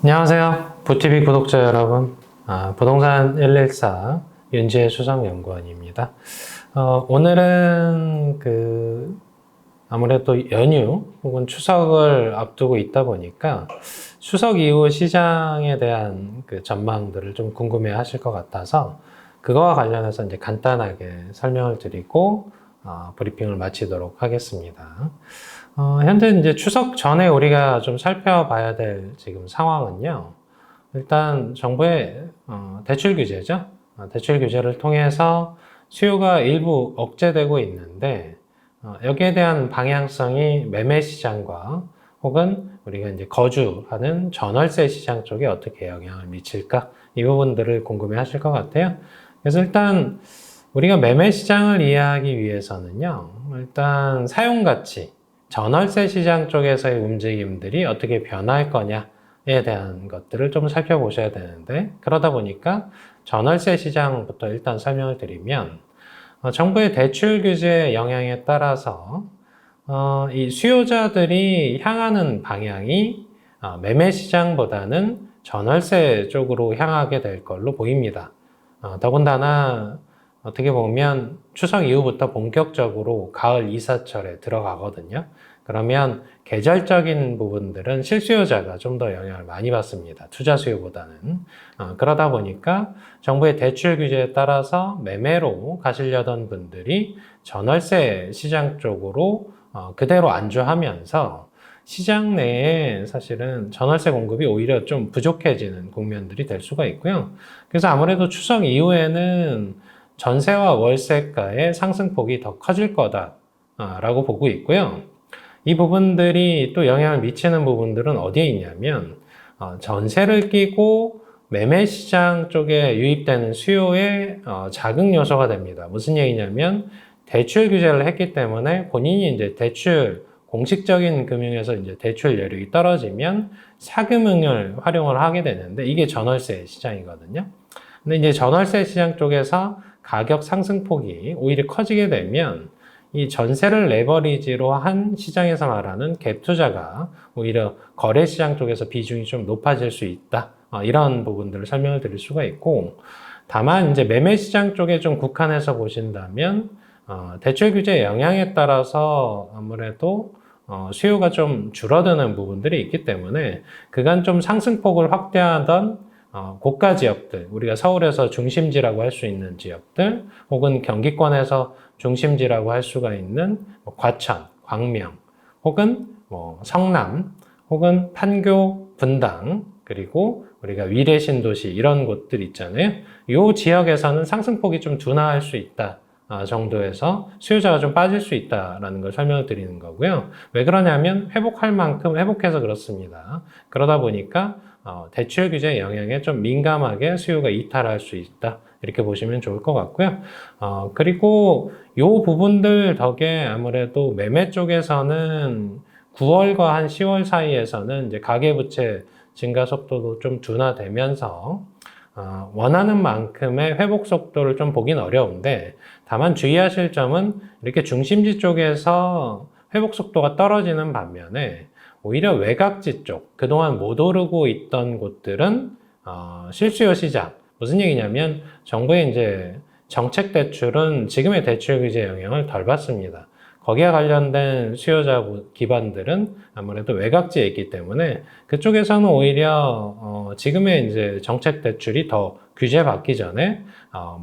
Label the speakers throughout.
Speaker 1: 안녕하세요. 부티비 구독자 여러분. 부동산 114 윤지혜 수석연구원입니다. 오늘은 아무래도 연휴 혹은 추석을 앞두고 있다 보니까 추석 이후 시장에 대한 전망들을 좀 궁금해 하실 것 같아서 그거와 관련해서 이제 간단하게 설명을 드리고 브리핑을 마치도록 하겠습니다. 현재 이제 추석 전에 우리가 좀 살펴봐야 될 지금 상황은요. 일단 정부의 대출 규제죠. 대출 규제를 통해서 수요가 일부 억제되고 있는데 여기에 대한 방향성이 매매 시장과 혹은 우리가 이제 거주하는 전월세 시장 쪽에 어떻게 영향을 미칠까? 이 부분들을 궁금해 하실 것 같아요. 그래서 일단 우리가 매매 시장을 이해하기 위해서는요. 일단 사용 가치, 전월세 시장 쪽에서의 움직임들이 어떻게 변할 거냐에 대한 것들을 좀 살펴보셔야 되는데, 그러다 보니까 전월세 시장부터 일단 설명을 드리면, 정부의 대출 규제 영향에 따라서 이 수요자들이 향하는 방향이 매매 시장보다는 전월세 쪽으로 향하게 될 걸로 보입니다. 더군다나 어떻게 보면 추석 이후부터 본격적으로 가을 이사철에 들어가거든요. 그러면 계절적인 부분들은 실수요자가 좀 더 영향을 많이 받습니다. 투자 수요보다는. 그러다 보니까 정부의 대출 규제에 따라서 매매로 가시려던 분들이 전월세 시장 쪽으로 그대로 안주하면서 시장 내에 사실은 전월세 공급이 오히려 좀 부족해지는 국면들이 될 수가 있고요. 그래서 아무래도 추석 이후에는 전세와 월세가의 상승폭이 더 커질 거다라고 보고 있고요. 이 부분들이 또 영향을 미치는 부분들은 어디에 있냐면 전세를 끼고 매매 시장 쪽에 유입되는 수요의 자극 요소가 됩니다. 무슨 얘기냐면 대출 규제를 했기 때문에 본인이 이제 대출 공식적인 금융에서 이제 대출 여력이 떨어지면 사금융을 활용을 하게 되는데 이게 전월세 시장이거든요. 근데 이제 전월세 시장 쪽에서 가격 상승폭이 오히려 커지게 되면 이 전세를 레버리지로 한 시장에서 말하는 갭 투자가 오히려 거래 시장 쪽에서 비중이 좀 높아질 수 있다. 이런 부분들을 설명을 드릴 수가 있고, 다만 이제 매매 시장 쪽에 좀 국한해서 보신다면 대출 규제 영향에 따라서 아무래도 수요가 좀 줄어드는 부분들이 있기 때문에 그간 좀 상승폭을 확대하던 고가 지역들, 우리가 서울에서 중심지라고 할 수 있는 지역들, 혹은 경기권에서 중심지라고 할 수가 있는 과천, 광명, 혹은 성남, 혹은 판교, 분당, 그리고 우리가 위례 신도시 이런 곳들 있잖아요. 이 지역에서는 상승폭이 좀 둔화할 수 있다. 정도에서 수요자가 좀 빠질 수 있다라는 걸 설명을 드리는 거고요. 왜 그러냐면 회복할 만큼 회복해서 그렇습니다. 그러다 보니까 대출 규제 영향에 좀 민감하게 수요가 이탈할 수 있다. 이렇게 보시면 좋을 것 같고요. 그리고 이 부분들 덕에 아무래도 매매 쪽에서는 9월과 한 10월 사이에서는 이제 가계부채 증가 속도도 좀 둔화되면서 원하는 만큼의 회복 속도를 좀 보긴 어려운데, 다만 주의하실 점은 이렇게 중심지 쪽에서 회복 속도가 떨어지는 반면에 오히려 외곽지 쪽, 그동안 못 오르고 있던 곳들은 실수요 시장. 무슨 얘기냐면 정부의 이제 정책 대출은 지금의 대출 규제 영향을 덜 받습니다. 거기에 관련된 수요자 기반들은 아무래도 외곽지에 있기 때문에 그쪽에서는 오히려 지금의 이제 정책 대출이 더 규제 받기 전에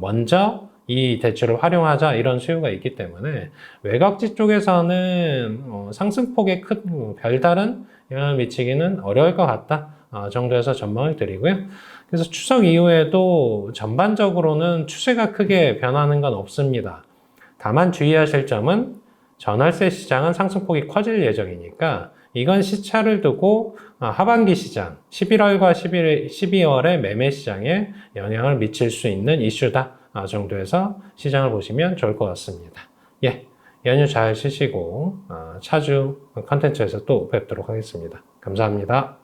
Speaker 1: 먼저 이 대출을 활용하자 이런 수요가 있기 때문에 외곽지 쪽에서는 상승폭에 큰 별다른 영향을 미치기는 어려울 것 같다 정도에서 전망을 드리고요. 그래서 추석 이후에도 전반적으로는 추세가 크게 변하는 건 없습니다. 다만 주의하실 점은 전월세 시장은 상승폭이 커질 예정이니까 이건 시차를 두고 하반기 시장 11월과 12월의 매매 시장에 영향을 미칠 수 있는 이슈다 정도에서 시장을 보시면 좋을 것 같습니다. 예, 연휴 잘 쉬시고 차주 컨텐츠에서 또 뵙도록 하겠습니다. 감사합니다.